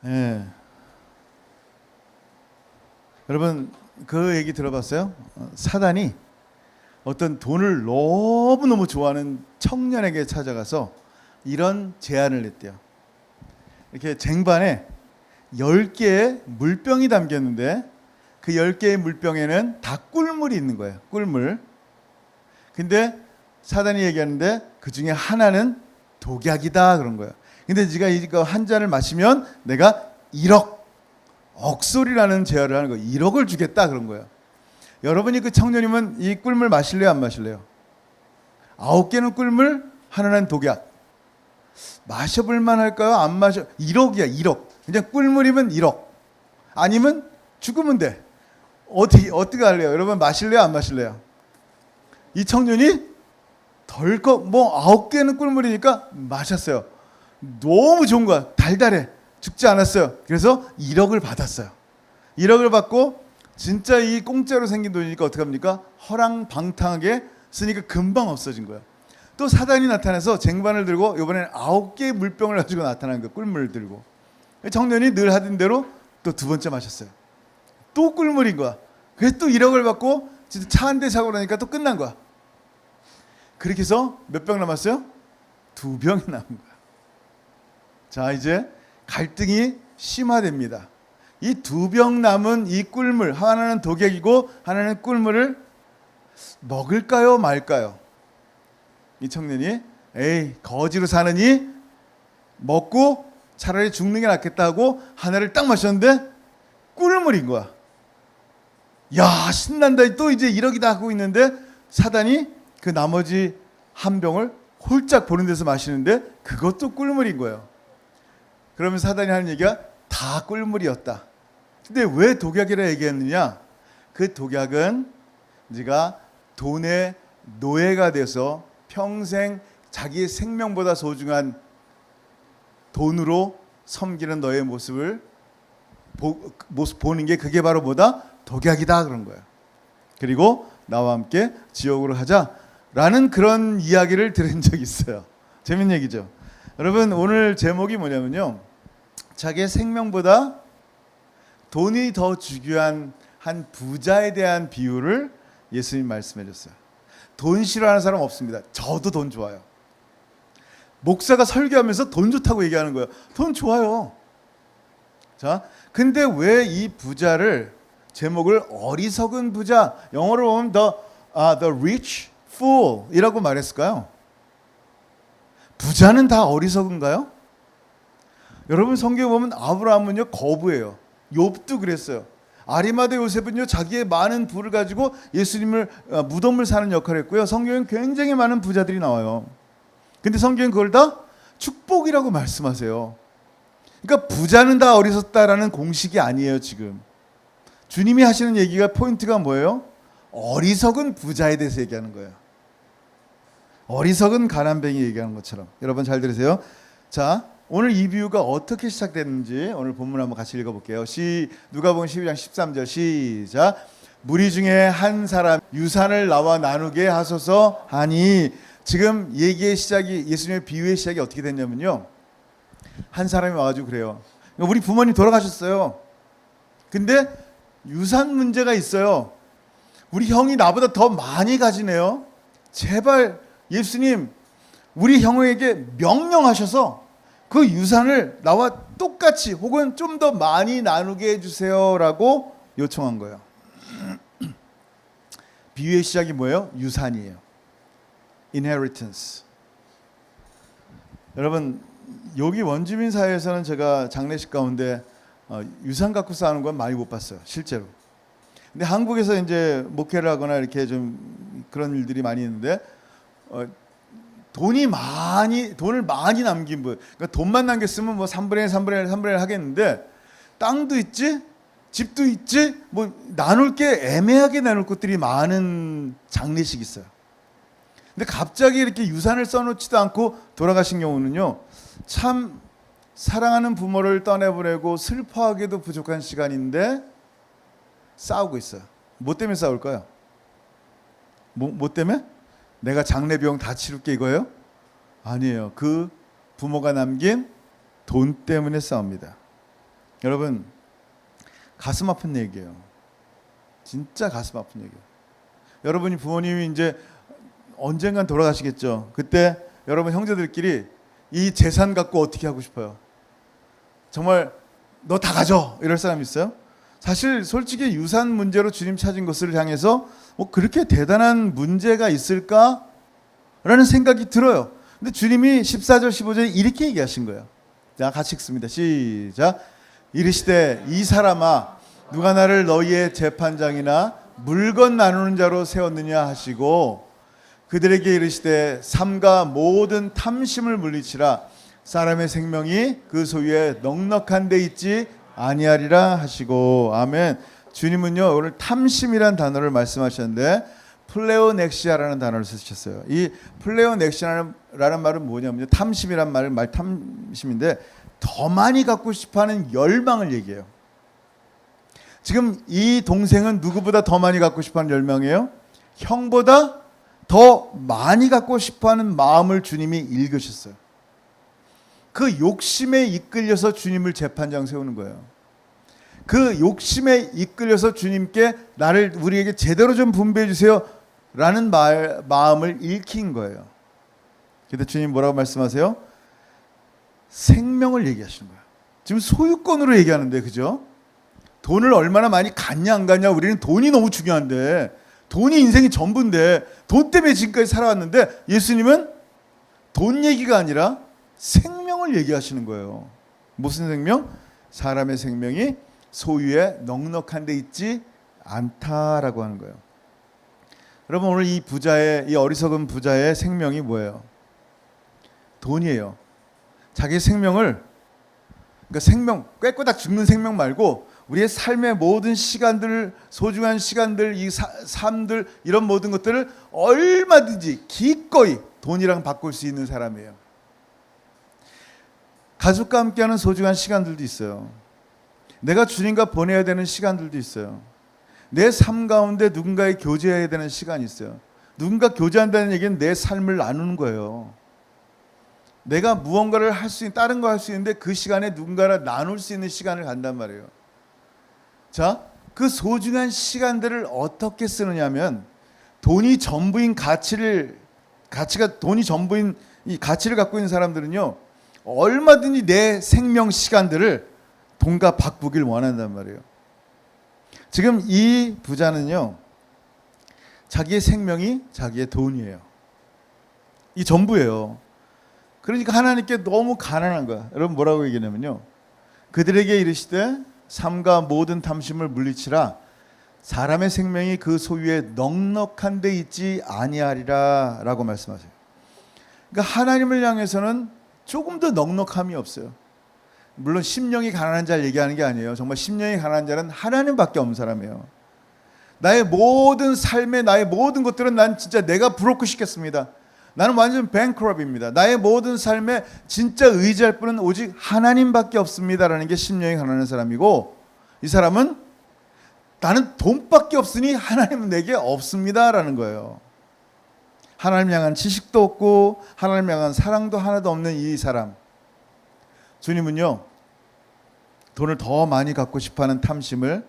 예. 여러분 그 얘기 들어봤어요? 사단이 어떤 돈을 너무너무 좋아하는 청년에게 찾아가서 이런 제안을 했대요. 이렇게 쟁반에 10개의 물병이 담겼는데 그 10개의 물병에는 다 꿀물이 있는 거예요. 꿀물. 근데 사단이 얘기하는데 그 중에 하나는 독약이다 그런 거예요. 근데 네가 이거 한 잔을 마시면 내가 1억 억소리라는 제안을 하는 거예요. 1억을 주겠다 그런 거예요. 여러분이 그 청년이면 이 꿀물 마실래요 안 마실래요? 9개는 꿀물, 하나는 독약. 마셔볼 만할까요? 안 마셔. 1억이야 1억. 그냥 꿀물이면 1억. 아니면 죽으면 돼. 어떻게 할래요? 여러분 마실래요 안 마실래요? 이 청년이 덜컥 9개는 꿀물이니까 마셨어요. 너무 좋은 거야. 달달해. 죽지 않았어요. 그래서 1억을 받았어요. 1억을 받고 진짜 이 공짜로 생긴 돈이니까 어떡합니까? 허랑방탕하게 쓰니까 금방 없어진 거예요. 또 사단이 나타나서 쟁반을 들고 이번에는 9개의 물병을 가지고 나타난 거예요. 꿀물을 들고. 청년이 늘 하던 대로 또 두 번째 마셨어요. 또 꿀물인 거야. 그래서 또 1억을 받고 진짜 차 한 대 사고 나니까 또 끝난 거야. 그렇게 해서 몇 병 남았어요? 2병이 남은 거야. 자, 이제 갈등이 심화됩니다. 이 2병 남은 이 꿀물, 하나는 독약이고 하나는 꿀물을 먹을까요 말까요? 이 청년이 에이 거지로 사느니 먹고 차라리 죽는 게 낫겠다 하고 하나를 딱 마셨는데 꿀물인 거야. 야 신난다. 또 이제 1억이다 하고 있는데 사단이 그 나머지 한 병을 홀짝 보는 데서 마시는데 그것도 꿀물인 거예요. 그러면 사단이 하는 얘기가 다 꿀물이었다. 근데 왜 독약이라 얘기했느냐? 그 독약은 네가 돈의 노예가 돼서 평생 자기의 생명보다 소중한 돈으로 섬기는 너의 모습을 보는 게 그게 바로 뭐다? 독약이다 그런 거예요. 그리고 나와 함께 지옥으로 가자라는 그런 이야기를 들은 적이 있어요. 재밌는 얘기죠. 여러분 오늘 제목이 뭐냐면요. 자기의 생명보다 돈이 더 중요한 한 부자에 대한 비유를 예수님 말씀해 줬어요. 돈 싫어하는 사람 없습니다. 저도 돈 좋아요. 목사가 설교하면서 돈 좋다고 얘기하는 거예요. 돈 좋아요. 자, 근데 왜 이 부자를 제목을 어리석은 부자, 영어로 보면 the rich fool 이라고 말했을까요? 부자는 다 어리석은가요? 여러분 성경에 보면 아브라함은요 거부예요. 욥도 그랬어요. 아리마다 요셉은요 자기의 많은 부를 가지고 예수님을 무덤을 사는 역할을 했고요. 성경엔 굉장히 많은 부자들이 나와요. 근데 성경은 그걸 다 축복이라고 말씀하세요. 그러니까 부자는 다 어리석다라는 공식이 아니에요. 지금 주님이 하시는 얘기가 포인트가 뭐예요? 어리석은 부자에 대해서 얘기하는 거예요. 어리석은 가난뱅이 얘기하는 것처럼. 여러분 잘 들으세요. 자, 오늘 이 비유가 어떻게 시작됐는지 오늘 본문 한번 같이 읽어볼게요. 누가복음 12장 13절 시작. 무리 중에 한 사람 유산을 나와 나누게 하소서 하니. 지금 얘기의 시작이, 예수님의 비유의 시작이 어떻게 됐냐면요, 한 사람이 와가지고 그래요. 우리 부모님 돌아가셨어요. 근데 유산 문제가 있어요. 우리 형이 나보다 더 많이 가지네요. 제발 예수님 우리 형에게 명령하셔서 그 유산을 나와 똑같이 혹은 좀 더 많이 나누게 해주세요라고 요청한 거예요. 비유의 시작이 뭐예요? 유산이에요. inheritance. 여러분 여기 원주민 사회에서는 제가 장례식 가운데 유산 갖고 싸우는 건 많이 못 봤어요. 실제로. 근데 한국에서 이제 목회를 하거나 이렇게 좀 그런 일들이 많이 있는데 돈을 많이 남긴 분, 그러니까 돈만 남겼으면 뭐 3분의 1, 3분의 1, 3분의 1 하겠는데 땅도 있지, 집도 있지, 뭐 나눌 게 애매하게 나눌 것들이 많은 장례식이 있어요. 근데 갑자기 이렇게 유산을 써놓지도 않고 돌아가신 경우는요, 참 사랑하는 부모를 떠내보내고 슬퍼하기도 부족한 시간인데 싸우고 있어요. 뭐 때문에 싸울까요? 뭐 때문에? 내가 장례 비용 다 치를게 이거예요? 아니에요. 그 부모가 남긴 돈 때문에 싸웁니다. 여러분, 가슴 아픈 얘기예요. 진짜 가슴 아픈 얘기예요. 여러분이 부모님이 이제 언젠간 돌아가시겠죠. 그때 여러분 형제들끼리 이 재산 갖고 어떻게 하고 싶어요? 정말 너 다 가져 이럴 사람 있어요? 사실 솔직히 유산 문제로 주님 찾은 것을 향해서 뭐 그렇게 대단한 문제가 있을까? 라는 생각이 들어요. 근데 주님이 14절 15절에 이렇게 얘기하신 거예요. 자, 같이 읽습니다. 시작. 이르시되 이 사람아 누가 나를 너희의 재판장이나 물건 나누는 자로 세웠느냐 하시고 그들에게 이르시되 삼가 모든 탐심을 물리치라 사람의 생명이 그 소유에 넉넉한 데 있지 아니하리라 하시고. 아멘. 주님은요 오늘 탐심이라는 단어를 말씀하셨는데 플레오넥시아라는 단어를 쓰셨어요. 이 플레오넥시아라는 말은 뭐냐면요, 탐심이란 말 탐심인데 더 많이 갖고 싶어하는 열망을 얘기해요. 지금 이 동생은 누구보다 더 많이 갖고 싶어하는 열망이에요? 형보다 더 많이 갖고 싶어하는 마음을 주님이 읽으셨어요. 그 욕심에 이끌려서 주님을 재판장 세우는 거예요. 그 욕심에 이끌려서 주님께 나를 우리에게 제대로 좀 분배해 주세요 라는 마음을 읽힌 거예요. 근데 주님 뭐라고 말씀하세요? 생명을 얘기하시는 거예요. 지금 소유권으로 얘기하는데, 그죠? 돈을 얼마나 많이 갖냐 안 갖냐, 우리는 돈이 너무 중요한데, 돈이 인생이 전부인데 돈 때문에 지금까지 살아왔는데 예수님은 돈 얘기가 아니라 생명을 얘기하시는 거예요. 무슨 생명? 사람의 생명이 소유에 넉넉한 데 있지 않다라고 하는 거예요. 여러분, 오늘 이 어리석은 부자의 생명이 뭐예요? 돈이에요. 자기 생명을, 그러니까 생명, 꾀꼬닥 죽는 생명 말고 우리의 삶의 모든 시간들, 소중한 시간들, 이 삶들, 이런 모든 것들을 얼마든지 기꺼이 돈이랑 바꿀 수 있는 사람이에요. 가족과 함께하는 소중한 시간들도 있어요. 내가 주님과 보내야 되는 시간들도 있어요. 내 삶 가운데 누군가에 교제해야 되는 시간이 있어요. 누군가 교제한다는 얘기는 내 삶을 나누는 거예요. 내가 무언가를 할 수 있는, 다른 거 할 수 있는데 그 시간에 누군가를 나눌 수 있는 시간을 간단 말이에요. 자, 그 소중한 시간들을 어떻게 쓰느냐면 돈이 전부인 돈이 전부인 이 가치를 갖고 있는 사람들은요, 얼마든지 내 생명 시간들을 돈과 바꾸길 원한단 말이에요. 지금 이 부자는요, 자기의 생명이 자기의 돈이에요. 이 전부예요. 그러니까 하나님께 너무 가난한 거야. 여러분 뭐라고 얘기하냐면요, 그들에게 이르시되 삼가 모든 탐심을 물리치라 사람의 생명이 그 소유에 넉넉한 데 있지 아니하리라 라고 말씀하세요. 그러니까 하나님을 향해서는 조금 더 넉넉함이 없어요. 물론 심령이 가난한 자를 얘기하는 게 아니에요. 정말 심령이 가난한 자는 하나님밖에 없는 사람이에요. 나의 모든 삶에 나의 모든 것들은 난 진짜 내가 부럽고 싶겠습니다. 나는 완전 뱅크럽입니다. 나의 모든 삶에 진짜 의지할 분은 오직 하나님밖에 없습니다라는 게 심령이 가난한 사람이고, 이 사람은 나는 돈밖에 없으니 하나님은 내게 없습니다라는 거예요. 하나님 향한 지식도 없고 하나님 향한 사랑도 하나도 없는 이 사람, 주님은요 돈을 더 많이 갖고 싶어하는 탐심을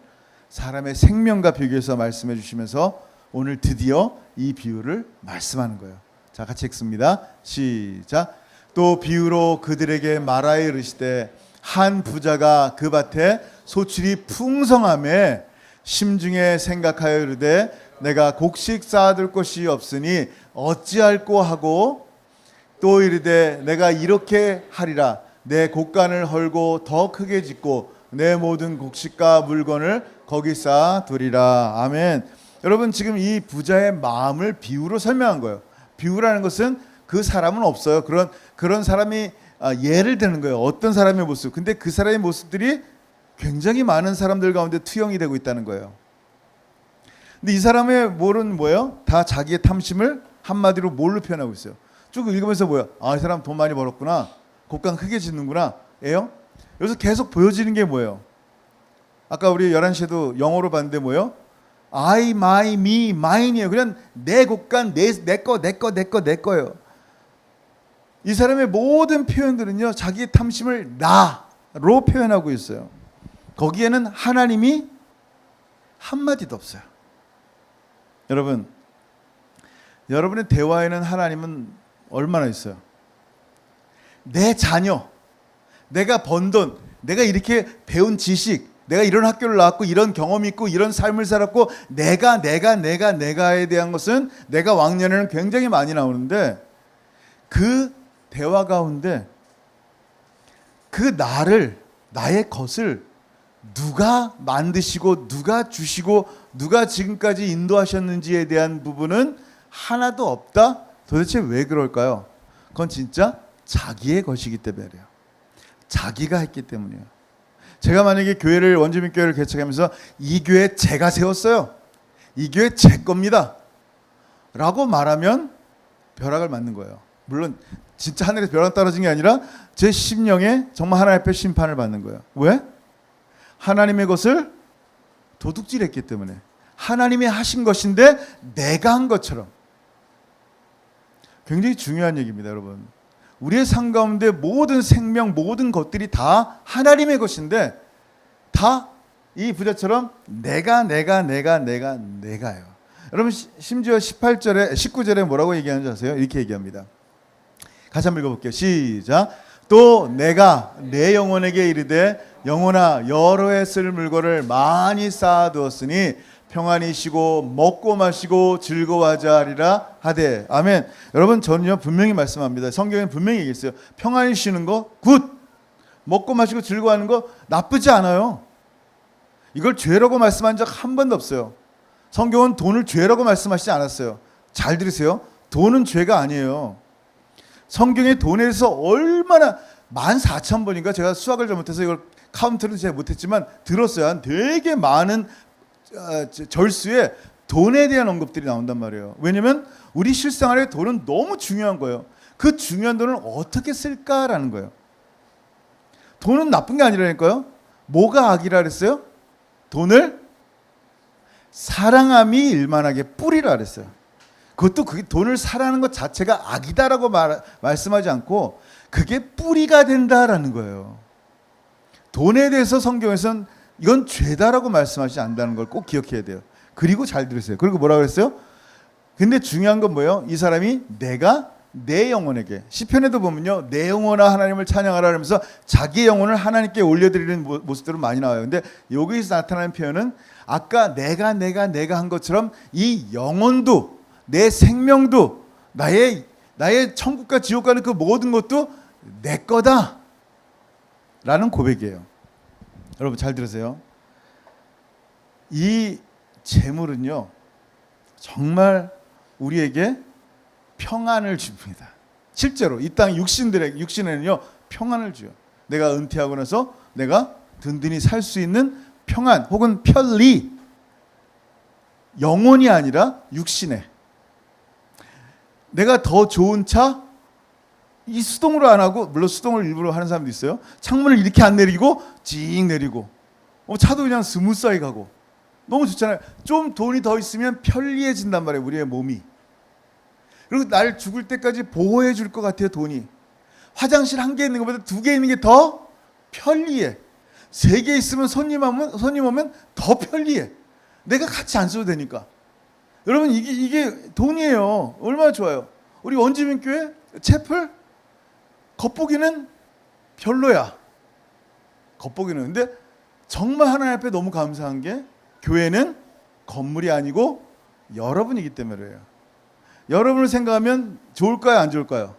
사람의 생명과 비교해서 말씀해 주시면서 오늘 드디어 이 비유를 말씀하는 거예요. 자, 같이 읽습니다. 시작. 또 비유로 그들에게 말하여 이르시되 한 부자가 그 밭에 소출이 풍성함에 심중에 생각하여 이르되 내가 곡식 쌓아둘 곳이 없으니 어찌할꼬 하고, 또 이르되 내가 이렇게 하리라 내 곡간을 헐고 더 크게 짓고 내 모든 곡식과 물건을 거기 쌓아두리라. 아멘. 여러분, 지금 이 부자의 마음을 비유로 설명한 거예요. 비유라는 것은 그 사람은 없어요. 그런 사람이 예를 드는 거예요. 어떤 사람의 모습. 근데 그 사람의 모습들이 굉장히 많은 사람들 가운데 투영이 되고 있다는 거예요. 근데 이 사람의 뭘은 뭐예요? 다 자기의 탐심을 한마디로 뭘로 표현하고 있어요? 쭉 읽으면서 뭐예요? 아, 이 사람 돈 많이 벌었구나. 곡간 크게 짓는구나. 예요? 여기서 계속 보여지는 게 뭐예요? 아까 우리 11시에도 영어로 봤는데 뭐예요? I, my, me, mine이에요. 그냥 내 곡간, 내 거예요. 이 사람의 모든 표현들은요, 자기의 탐심을 나로 표현하고 있어요. 거기에는 하나님이 한마디도 없어요. 여러분, 여러분의 대화에는 하나님은 얼마나 있어요? 내 자녀, 내가 번 돈, 내가 이렇게 배운 지식, 내가 이런 학교를 나왔고 이런 경험이 있고 이런 삶을 살았고 내가에 대한 것은 내가 왕년에는 굉장히 많이 나오는데 그 대화 가운데 그 나의 것을 누가 만드시고 누가 주시고 누가 지금까지 인도하셨는지에 대한 부분은 하나도 없다? 도대체 왜 그럴까요? 그건 진짜 자기의 것이기 때문이에요. 자기가 했기 때문이에요. 제가 만약에 원주민 교회를 개척하면서 이 교회 제가 세웠어요. 이 교회 제 겁니다. 라고 말하면 벼락을 맞는 거예요. 물론 진짜 하늘에서 벼락 떨어진 게 아니라 제 심령에 정말 하나님 앞에 심판을 받는 거예요. 왜? 하나님의 것을 도둑질했기 때문에. 하나님이 하신 것인데 내가 한 것처럼. 굉장히 중요한 얘기입니다, 여러분. 우리의 삶 가운데 모든 생명, 모든 것들이 다 하나님의 것인데 다 이 부자처럼 내가요. 여러분 심지어 19절에 뭐라고 얘기하는지 아세요? 이렇게 얘기합니다. 같이 한번 읽어볼게요. 시작. 또 내가 내 영혼에게 이르되 영혼아 여러 해 쓸 물건을 많이 쌓아두었으니 평안히 쉬고 먹고 마시고 즐거워하자 하리라 하되. 아멘. 여러분 저는요 분명히 말씀합니다. 성경에는 분명히 얘기했어요. 평안히 쉬는 거 굿. 먹고 마시고 즐거워하는 거 나쁘지 않아요. 이걸 죄라고 말씀한 적 한 번도 없어요. 성경은 돈을 죄라고 말씀하시지 않았어요. 잘 들으세요. 돈은 죄가 아니에요. 성경에 돈에 대해서 얼마나 14,000번인가 제가 수학을 잘못해서 이걸 카운트를 잘 못했지만 들었어요. 한 되게 많은 절수에 돈에 대한 언급들이 나온단 말이에요. 왜냐하면 우리 실생활에 돈은 너무 중요한 거예요. 그 중요한 돈을 어떻게 쓸까라는 거예요. 돈은 나쁜 게 아니라니까요. 뭐가 악이라 그랬어요? 돈을 사랑함이 일만하게 뿌리라 그랬어요. 그것도 그게 돈을 사랑하는 것 자체가 악이다라고 말씀하지 않고 그게 뿌리가 된다라는 거예요. 돈에 대해서 성경에서는 이건 죄다라고 말씀하지 않는다는 걸 꼭 기억해야 돼요. 그리고 잘 들으세요. 그리고 뭐라고 그랬어요? 근데 중요한 건 뭐예요? 이 사람이 내가 내 영혼에게, 시편에도 보면요 내 영혼아 하나님을 찬양하라 하면서 자기의 영혼을 하나님께 올려드리는 모습들은 많이 나와요. 근데 여기서 나타나는 표현은 아까 내가 한 것처럼 이 영혼도 내 생명도 나의 천국과 지옥 가는 그 모든 것도 내 거다 라는 고백이에요. 여러분 잘 들으세요. 이 재물은요 정말 우리에게 평안을 줍니다. 실제로 이 땅 육신에는요 평안을 줘요. 내가 은퇴하고 나서 내가 든든히 살 수 있는 평안 혹은 편리, 영혼이 아니라 육신에. 내가 더 좋은 차 이 수동으로 안 하고, 물론 수동을 일부러 하는 사람도 있어요. 창문을 이렇게 안 내리고 찡 내리고 차도 그냥 스무스하게 가고 너무 좋잖아요. 좀 돈이 더 있으면 편리해진단 말이에요, 우리의 몸이. 그리고 날 죽을 때까지 보호해 줄 것 같아요, 돈이. 화장실 한 개 있는 것보다 2개 있는 게 더 편리해. 3개 있으면 손님 오면 더 편리해. 내가 같이 안 써도 되니까. 여러분 이게 돈이에요. 얼마나 좋아요. 우리 원주민 교회 채플 겉보기는 별로야. 겉보기는. 근데 정말 하나님 앞에 너무 감사한 게 교회는 건물이 아니고 여러분이기 때문에 그래요. 여러분을 생각하면 좋을까요, 안 좋을까요?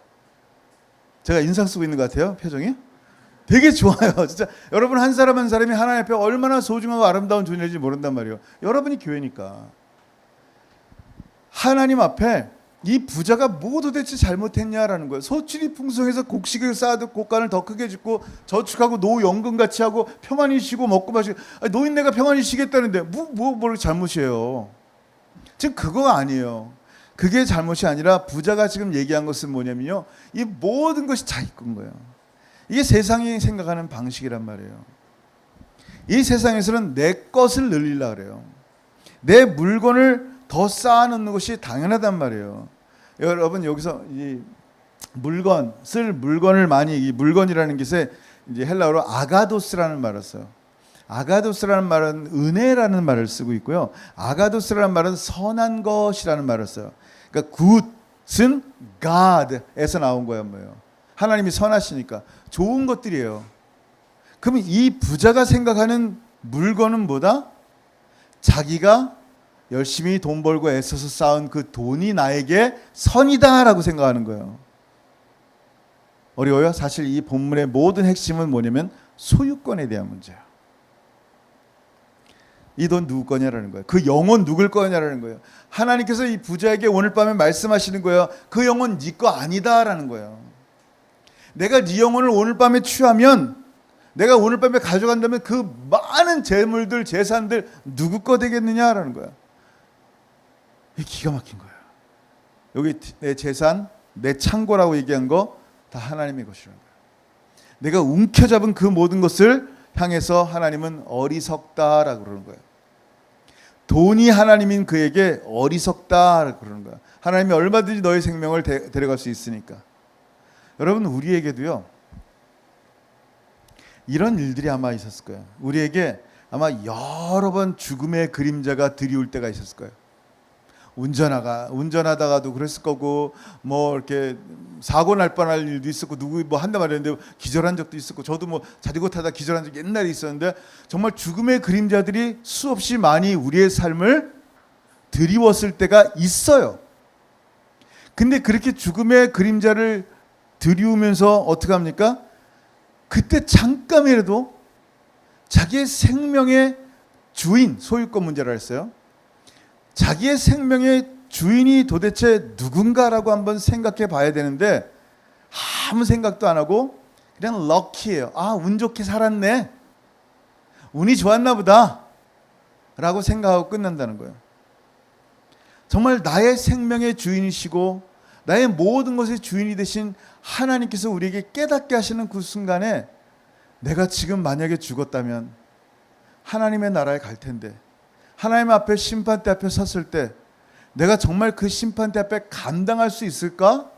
제가 인상 쓰고 있는 것 같아요, 표정이? 되게 좋아요. 진짜 여러분 한 사람 한 사람이 하나님 앞에 얼마나 소중하고 아름다운 존재인지 모른단 말이에요. 여러분이 교회니까. 하나님 앞에 이 부자가 뭐 도대체 잘못했냐라는 거예요. 소출이 풍성해서 곡식을 쌓아도 곡간을 더 크게 짓고 저축하고 노연금 같이 하고 평안히 쉬고 먹고 마시고. 노인네가 평안히 쉬겠다는데 뭘 잘못이에요. 지금 그거가 아니에요. 그게 잘못이 아니라 부자가 지금 얘기한 것은 뭐냐면요, 이 모든 것이 자기 건 거예요. 이게 세상이 생각하는 방식이란 말이에요. 이 세상에서는 내 것을 늘리려고 그래요. 내 물건을 더 쌓아놓는 것이 당연하단 말이에요. 여러분 여기서 이 쓸 물건을 많이, 이 물건이라는 것에 이제 헬라어로 아가도스라는 말을 써요. 아가도스라는 말은 은혜라는 말을 쓰고 있고요. 아가도스라는 말은 선한 것이라는 말을 써요. 그러니까 굿은 God에서 나온 거예요. 뭐예요? 하나님이 선하시니까 좋은 것들이에요. 그럼 이 부자가 생각하는 물건은 뭐다? 자기가 열심히 돈 벌고 애써서 쌓은 그 돈이 나에게 선이다라고 생각하는 거예요. 어려워요? 사실 이 본문의 모든 핵심은 뭐냐면 소유권에 대한 문제예요. 이 돈 누구 거냐라는 거예요. 그 영혼 누굴 거냐라는 거예요. 하나님께서 이 부자에게 오늘 밤에 말씀하시는 거예요. 그 영혼 네 거 아니다라는 거예요. 내가 네 영혼을 오늘 밤에 취하면, 내가 오늘 밤에 가져간다면 그 많은 재물들, 재산들 누구 거 되겠느냐라는 거야. 이게 기가 막힌 거야. 여기 내 재산, 내 창고라고 얘기한 거 다 하나님의 것이라는 거야. 내가 움켜잡은 그 모든 것을 향해서 하나님은 어리석다라고 그러는 거예요. 돈이 하나님인 그에게 어리석다라고 그러는 거야. 하나님이 얼마든지 너의 생명을 데려갈 수 있으니까. 여러분, 우리에게도요 이런 일들이 아마 있었을 거예요. 우리에게 아마 여러 번 죽음의 그림자가 들이올 때가 있었을 거예요. 운전하다가도 그랬을 거고, 뭐 이렇게 사고 날 뻔할 일도 있었고, 누구 뭐 한다 말했는데 기절한 적도 있었고, 저도 뭐 자전거 타다 기절한 적 옛날에 있었는데, 정말 죽음의 그림자들이 수없이 많이 우리의 삶을 드리웠을 때가 있어요. 근데 그렇게 죽음의 그림자를 드리우면서 어떻게 합니까? 그때 잠깐이라도 자기의 생명의 주인, 소유권 문제라 했어요. 자기의 생명의 주인이 도대체 누군가라고 한번 생각해 봐야 되는데 아무 생각도 안 하고 그냥 럭키예요. 아, 운 좋게 살았네, 운이 좋았나 보다 라고 생각하고 끝난다는 거예요. 정말 나의 생명의 주인이시고 나의 모든 것의 주인이 되신 하나님께서 우리에게 깨닫게 하시는 그 순간에 내가 지금 만약에 죽었다면 하나님의 나라에 갈 텐데, 하나님 앞에 심판대 앞에 섰을 때 내가 정말 그 심판대 앞에 감당할 수 있을까?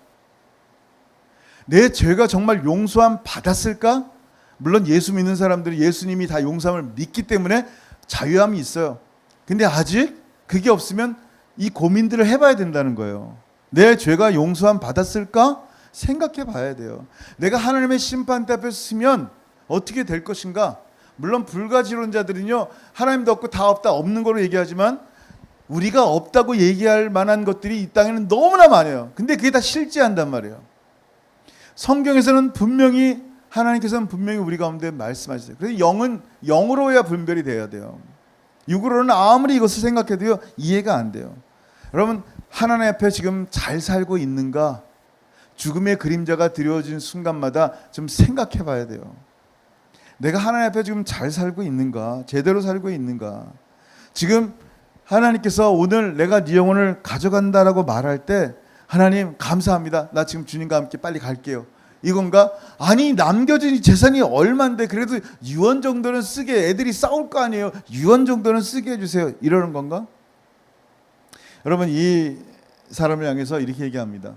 내 죄가 정말 용서함 받았을까? 물론 예수 믿는 사람들이 예수님이 다 용서함을 믿기 때문에 자유함이 있어요. 근데 아직 그게 없으면 이 고민들을 해봐야 된다는 거예요. 내 죄가 용서함 받았을까? 생각해 봐야 돼요. 내가 하나님의 심판대 앞에 서면 어떻게 될 것인가? 물론 불가지론자들은요, 하나님도 없고 다 없다, 없는 거로 얘기하지만 우리가 없다고 얘기할 만한 것들이 이 땅에는 너무나 많아요. 근데 그게 다 실제한단 말이에요. 성경에서는 분명히, 하나님께서는 분명히 우리 가운데 말씀하셨어요. 그래서 영은 영으로야 분별이 돼야 돼요. 육으로는 아무리 이것을 생각해도요 이해가 안 돼요. 여러분, 하나님 앞에 지금 잘 살고 있는가? 죽음의 그림자가 드려진 순간마다 좀 생각해 봐야 돼요. 내가 하나님 앞에 지금 잘 살고 있는가? 제대로 살고 있는가? 지금 하나님께서 오늘 내가 네 영혼을 가져간다라고 말할 때 하나님 감사합니다, 나 지금 주님과 함께 빨리 갈게요, 이건가? 아니, 남겨진 재산이 얼만데 그래도 유언 정도는 쓰게, 애들이 싸울 거 아니에요, 유언 정도는 쓰게 해주세요, 이러는 건가? 여러분, 이 사람을 향해서 이렇게 얘기합니다.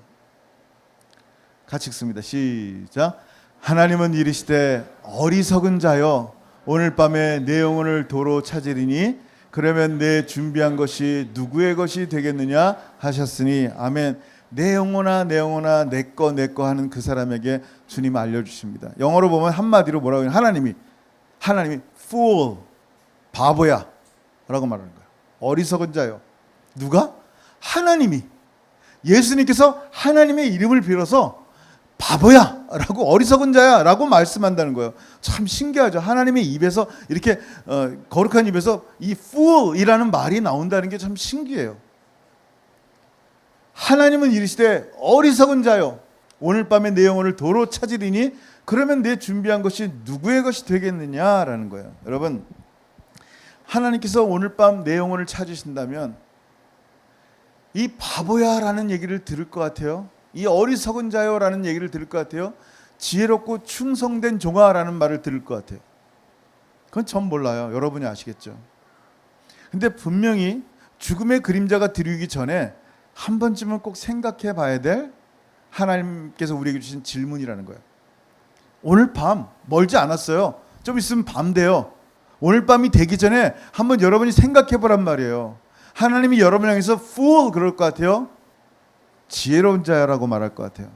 같이 읽습니다. 시작. 하나님은 이르시되 어리석은 자여, 오늘 밤에 내 영혼을 도로 찾으리니 그러면 내 준비한 것이 누구의 것이 되겠느냐 하셨으니 아멘. 내 영혼아 내 영혼아 내 거 하는 그 사람에게 주님 알려주십니다. 영어로 보면 한마디로 뭐라고 해요? 하나님이 fool, 바보야 라고 말하는 거예요. 어리석은 자요. 누가? 하나님이. 예수님께서 하나님의 이름을 빌어서 바보야 라고, 어리석은 자야 라고 말씀한다는 거예요. 참 신기하죠. 하나님의 입에서 이렇게 거룩한 입에서 이 fool이라는 말이 나온다는 게 참 신기해요. 하나님은 이르시되 어리석은 자요, 오늘 밤에 내 영혼을 도로 찾으리니 그러면 내 준비한 것이 누구의 것이 되겠느냐라는 거예요. 여러분, 하나님께서 오늘 밤 내 영혼을 찾으신다면 이 바보야라는 얘기를 들을 것 같아요? 이 어리석은 자요라는 얘기를 들을 것 같아요? 지혜롭고 충성된 종아라는 말을 들을 것 같아요? 그건 전 몰라요. 여러분이 아시겠죠. 근데 분명히 죽음의 그림자가 들이기 전에 한 번쯤은 꼭 생각해 봐야 될 하나님께서 우리에게 주신 질문이라는 거예요. 오늘 밤 멀지 않았어요. 좀 있으면 밤 돼요. 오늘 밤이 되기 전에 한번 여러분이 생각해 보란 말이에요. 하나님이 여러분을 향해서 fool 그럴 것 같아요? 지혜로운 자라고 말할 것 같아요.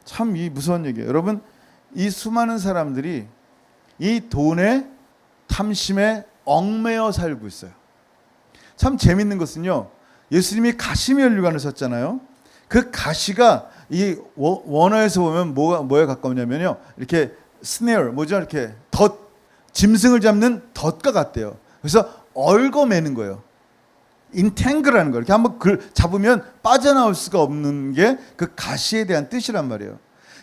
참 이 무서운 얘기예요. 여러분, 이 수많은 사람들이 이 돈의 탐심에 얽매여 살고 있어요. 참 재밌는 것은요, 예수님이 가시면류관을 썼잖아요. 그 가시가 이 원어에서 보면 뭐에 가까우냐면요, 이렇게 스네어, 뭐죠? 이렇게 짐승을 잡는 덫과 같대요. 그래서 얽어매는 거예요. 인탱글하는 거. 이렇게 한번 잡으면 빠져나올 수가 없는 게 그 가시에 대한 뜻이란 말이에요.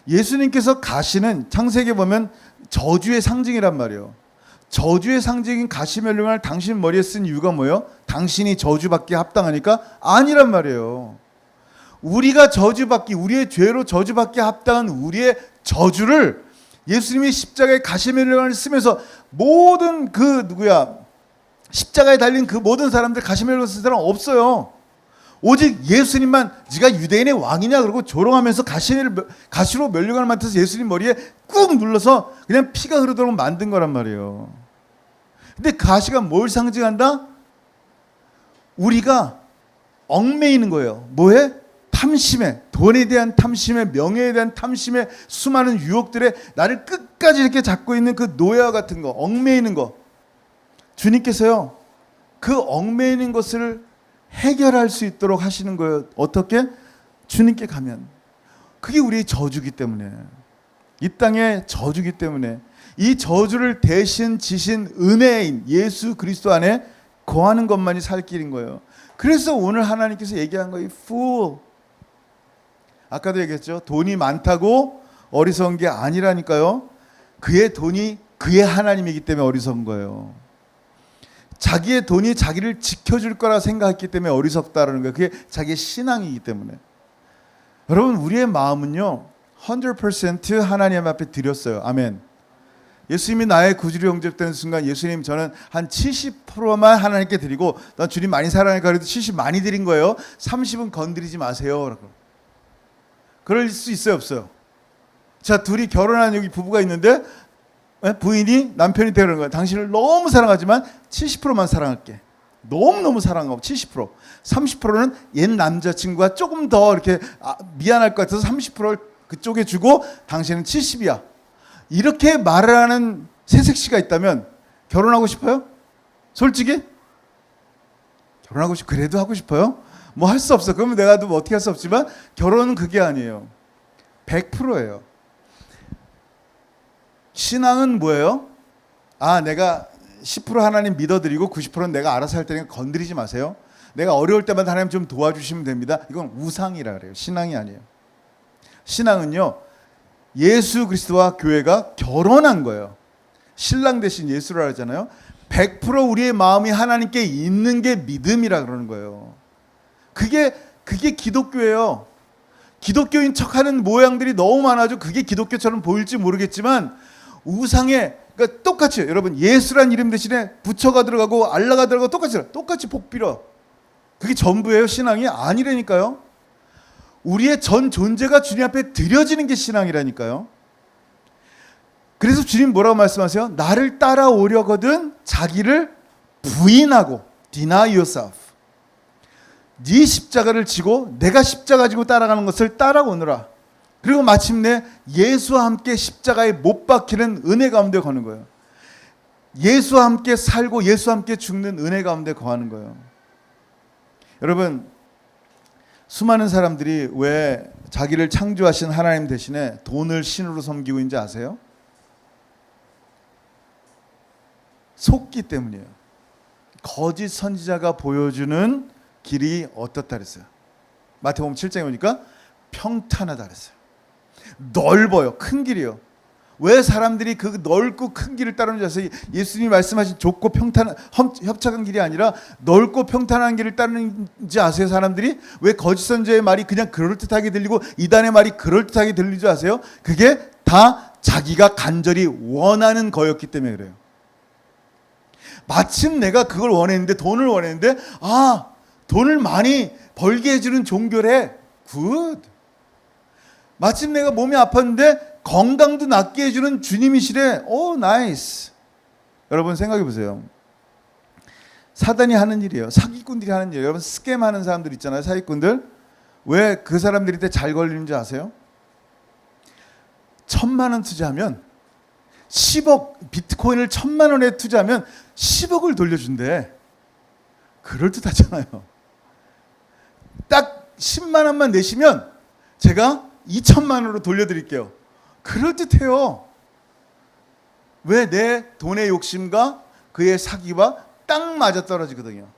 예수님께서 가시는 창세기에 보면 저주의 상징이란 말이에요. 저주의 상징인 가시면류관을 당신 머리에 쓴 이유가 뭐예요? 당신이 저주받기에 합당하니까? 아니란 말이에요. 우리가 저주받기, 우리의 죄로 저주받기에 합당한 우리의 저주를 예수님이 십자가에 가시면류관을 쓰면서 모든 십자가에 달린 그 모든 사람들 가시면류관 쓴 사람 없어요. 오직 예수님만 네가 유대인의 왕이냐 그러고 조롱하면서 가시로 면류관을 만들어서 예수님 머리에 꾹 눌러서 그냥 피가 흐르도록 만든 거란 말이에요. 근데 가시가 뭘 상징한다? 우리가 얽매이는 거예요. 뭐에? 탐심에, 돈에 대한 탐심에, 명예에 대한 탐심에, 수많은 유혹들에 나를 끝까지 이렇게 잡고 있는 그 노예와 같은 거, 얽매이는 거. 주님께서요, 그 얽매이는 것을 해결할 수 있도록 하시는 거예요. 어떻게? 주님께 가면. 그게 우리의 저주기 때문에, 이 땅의 저주기 때문에, 이 저주를 대신 지신 은혜인 예수 그리스도 안에 거하는 것만이 살 길인 거예요. 그래서 오늘 하나님께서 얘기한 거예요. Fool. 아까도 얘기했죠. 돈이 많다고 어리석은 게 아니라니까요. 그의 돈이 그의 하나님이기 때문에 어리석은 거예요. 자기의 돈이 자기를 지켜줄 거라 생각했기 때문에 어리석다라는 거예요. 그게 자기의 신앙이기 때문에. 여러분, 우리의 마음은요, 100% 하나님 앞에 드렸어요. 아멘. 예수님이 나의 구주로 영접되는 순간, 예수님, 저는 한 70%만 하나님께 드리고, 난 주님 많이 사랑하니까 그래도 70 많이 드린 거예요. 30은 건드리지 마세요. 그럴 수 있어요, 없어요? 자, 둘이 결혼한 여기 부부가 있는데 부인이 남편이 되는 거예요. 당신을 너무 사랑하지만 70%만 사랑할게. 너무너무 사랑하고 70%. 30%는 옛 남자친구가 조금 더 이렇게 미안할 것 같아서 30%를 그쪽에 주고 당신은 70이야. 이렇게 말을 하는 새색시가 있다면 결혼하고 싶어요? 솔직히? 그래도 하고 싶어요? 뭐 할 수 없어. 그러면 내가 뭐 어떻게 할 수 없지만 결혼은 그게 아니에요. 100%예요. 신앙은 뭐예요? 내가 10% 하나님 믿어드리고 90%는 내가 알아서 할 테니까 건드리지 마세요. 내가 어려울 때마다 하나님 좀 도와주시면 됩니다. 이건 우상이라 그래요. 신앙이 아니에요. 신앙은요, 예수 그리스도와 교회가 결혼한 거예요. 신랑 대신 예수라 하잖아요. 100% 우리의 마음이 하나님께 있는 게 믿음이라 그러는 거예요. 그게 기독교예요. 기독교인 척하는 모양들이 너무 많아져. 그게 기독교처럼 보일지 모르겠지만 우상에, 그러니까 똑같이 여러분, 예수란 이름 대신에 부처가 들어가고 알라가 들어가고 똑같이 복 빌어. 그게 전부예요? 신앙이 아니라니까요. 우리의 전 존재가 주님 앞에 드려지는 게 신앙이라니까요. 그래서 주님 뭐라고 말씀하세요? 나를 따라오려거든 자기를 부인하고, deny yourself. 네 십자가를 지고 내가 십자가 지고 따라가는 것을 따라오느라. 그리고 마침내 예수와 함께 십자가에 못 박히는 은혜 가운데 거는 거예요. 예수와 함께 살고 예수와 함께 죽는 은혜 가운데 거하는 거예요. 여러분, 수많은 사람들이 왜 자기를 창조하신 하나님 대신에 돈을 신으로 섬기고 있는지 아세요? 속기 때문이에요. 거짓 선지자가 보여주는 길이 어떻다 그랬어요? 마태복음 7장에 보니까 평탄하다 그랬어요. 넓어요. 큰 길이요. 왜 사람들이 그 넓고 큰 길을 따르는지 아세요? 예수님이 말씀하신 좁고 평탄한 협착한 길이 아니라 넓고 평탄한 길을 따르는지 아세요? 사람들이 왜 거짓 선지자의 말이 그냥 그럴듯하게 들리고 이단의 말이 그럴듯하게 들리지 아세요? 그게 다 자기가 간절히 원하는 거였기 때문에 그래요. 마침 내가 그걸 원했는데, 돈을 원했는데, 돈을 많이 벌게 해주는 종교래. 굿. 마침 내가 몸이 아팠는데 건강도 낫게 해주는 주님이시래. 오, 나이스. 여러분 생각해 보세요. 사단이 하는 일이에요. 사기꾼들이 하는 일이에요. 여러분 스캠하는 사람들 있잖아요. 사기꾼들. 왜 그 사람들한테 잘 걸리는지 아세요? 1,000만 원 투자하면 10억, 비트코인을 1,000만 원에 투자하면 10억을 돌려준대. 그럴듯하잖아요. 딱 10만 원만 내시면 제가 2,000만 원으로 돌려드릴게요. 그럴듯해요. 왜? 내 돈의 욕심과 그의 사기와 딱 맞아떨어지거든요.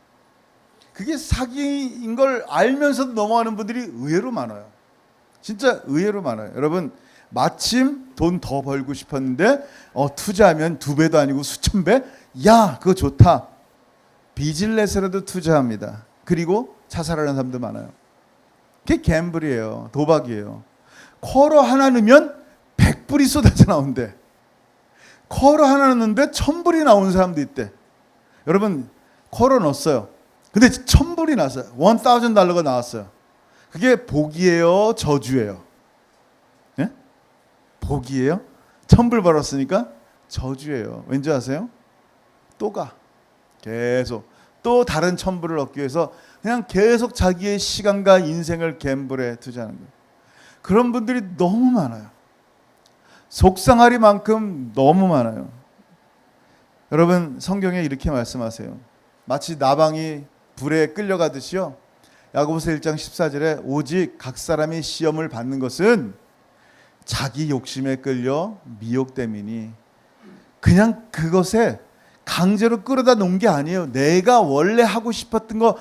그게 사기인 걸 알면서도 넘어가는 분들이 의외로 많아요. 진짜 의외로 많아요. 여러분 마침 돈 더 벌고 싶었는데 투자하면 2배도 아니고 수천 배? 야 그거 좋다. 비즈니스라도 투자합니다. 그리고 자살하는 사람도 많아요. 그게 갬블이에요. 도박이에요. 쿼러 하나 넣으면 100불이 쏟아져 나온대. 쿼러 하나 넣는데 1,000불이 나오는 사람도 있대. 여러분 쿼러 넣었어요. 근데 1,000불이 나왔어요. $1,000가 나왔어요. 그게 복이에요, 저주예요? 예? 복이에요? 1,000불 벌었으니까 저주예요. 왠지 아세요? 또 가. 계속 또 다른 1,000불을 얻기 위해서 그냥 계속 자기의 시간과 인생을 갬블에 투자하는 거예요. 그런 분들이 너무 많아요. 속상하리만큼 너무 많아요. 여러분 성경에 이렇게 말씀하세요. 마치 나방이 불에 끌려가듯이요. 야고보서 1장 14절에 오직 각 사람이 시험을 받는 것은 자기 욕심에 끌려 미혹됨이니, 그냥 그것에 강제로 끌어다 놓은 게 아니에요. 내가 원래 하고 싶었던 거,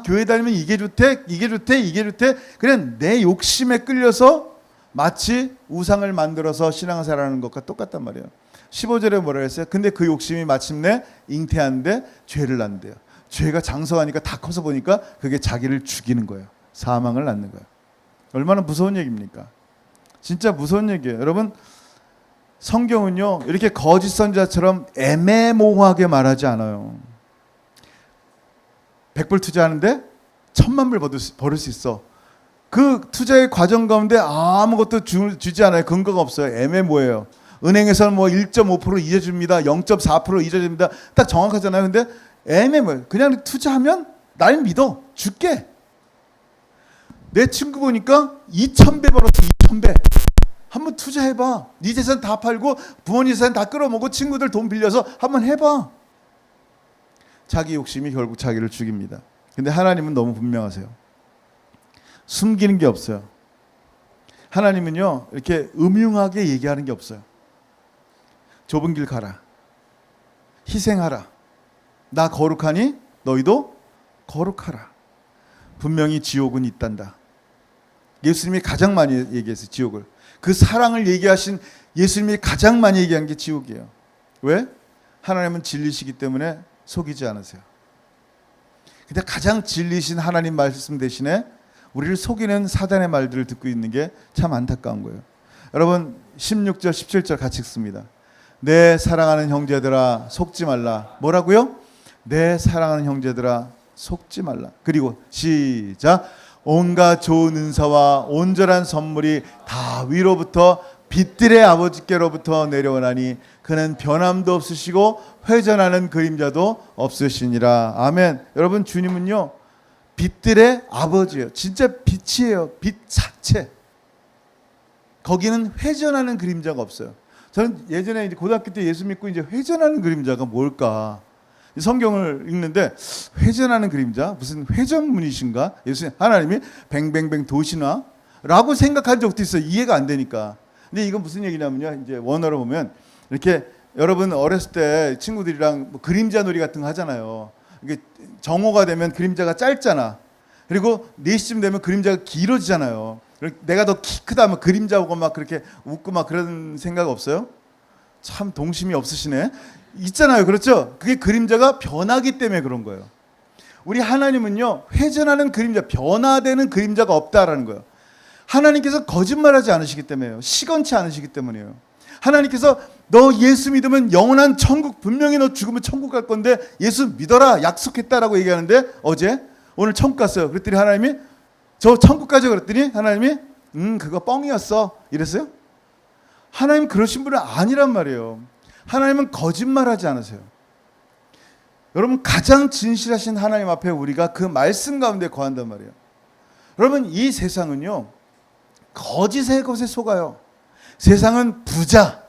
교회 다니면 이게 좋대, 이게 좋대, 이게 좋대. 그냥 내 욕심에 끌려서 마치 우상을 만들어서 신앙생활하는 것과 똑같단 말이에요. 15절에 뭐라 했어요? 근데 그 욕심이 마침내 잉태하는데 죄를 낳는데요. 죄가 장성하니까 다 커서 보니까 그게 자기를 죽이는 거예요. 사망을 낳는 거예요. 얼마나 무서운 얘기입니까? 진짜 무서운 얘기예요. 여러분 성경은요 이렇게 거짓 선자처럼 애매모호하게 말하지 않아요. 100불 투자하는데 1,000,000불 벌을 수 있어. 그 투자의 과정 가운데 아무것도 주지 않아요. 근거가 없어요. 애매모호해요. 은행에서는 뭐 1.5% 이자 줍니다. 0.4% 이자 줍니다. 딱 정확하잖아요. 근데 애매모호해요. 그냥 투자하면 날 믿어. 줄게. 내 친구 보니까 2,000배 벌었어. 2,000배. 한번 투자해봐. 네 재산 다 팔고 부모님 재산 다 끌어먹고 친구들 돈 빌려서 한번 해봐. 자기 욕심이 결국 자기를 죽입니다. 근데 하나님은 너무 분명하세요. 숨기는 게 없어요. 하나님은요 이렇게 음흉하게 얘기하는 게 없어요. 좁은 길 가라. 희생하라. 나 거룩하니 너희도 거룩하라. 분명히 지옥은 있단다. 예수님이 가장 많이 얘기했어요. 지옥을. 그 사랑을 얘기하신 예수님이 가장 많이 얘기한 게 지옥이에요. 왜? 하나님은 진리시기 때문에 속이지 않으세요. 근데 가장 진리신 하나님 말씀 대신에 우리를 속이는 사단의 말들을 듣고 있는 게 참 안타까운 거예요. 여러분 16절 17절 같이 읽습니다. 내 사랑하는 형제들아 속지 말라. 뭐라고요? 내 사랑하는 형제들아 속지 말라. 그리고 시작. 온갖 좋은 은사와 온전한 선물이 다 위로부터 빛들의 아버지께로부터 내려오나니 그는 변함도 없으시고 회전하는 그림자도 없으시니라. 아멘. 여러분 주님은요 빛들의 아버지예요. 진짜 빛이에요. 빛 자체. 거기는 회전하는 그림자가 없어요. 저는 예전에 이제 고등학교 때 예수 믿고 이제 회전하는 그림자가 뭘까? 성경을 읽는데 회전하는 그림자 무슨 회전문이신가? 예수님 하나님이 뱅뱅뱅 도시나라고 생각한 적도 있어요. 이해가 안 되니까. 근데 이건 무슨 얘기냐면요. 이제 원어로 보면 이렇게 여러분 어렸을 때 친구들이랑 뭐 그림자 놀이 같은 거 하잖아요. 이게 정오가 되면 그림자가 짧잖아. 그리고 4시쯤 되면 그림자가 길어지잖아요. 내가 더 키 크다 하면 그림자 보고 막 그렇게 웃고 막 그런 생각 없어요? 참 동심이 없으시네. 있잖아요. 그렇죠? 그게 그림자가 변하기 때문에 그런 거예요. 우리 하나님은요 회전하는 그림자, 변화되는 그림자가 없다라는 거예요. 하나님께서 거짓말하지 않으시기 때문에요. 시건치 않으시기 때문이에요. 하나님께서 너 예수 믿으면 영원한 천국, 분명히 너 죽으면 천국 갈 건데 예수 믿어라 약속했다라고 얘기하는데 오늘 천국 갔어요. 그랬더니 하나님이 저 천국 가죠. 그랬더니 하나님이 그거 뻥이었어 이랬어요? 하나님 그러신 분은 아니란 말이에요. 하나님은 거짓말하지 않으세요. 여러분, 가장 진실하신 하나님 앞에 우리가 그 말씀 가운데 거한단 말이에요. 여러분, 이 세상은요, 거짓의 것에 속아요. 세상은 부자라는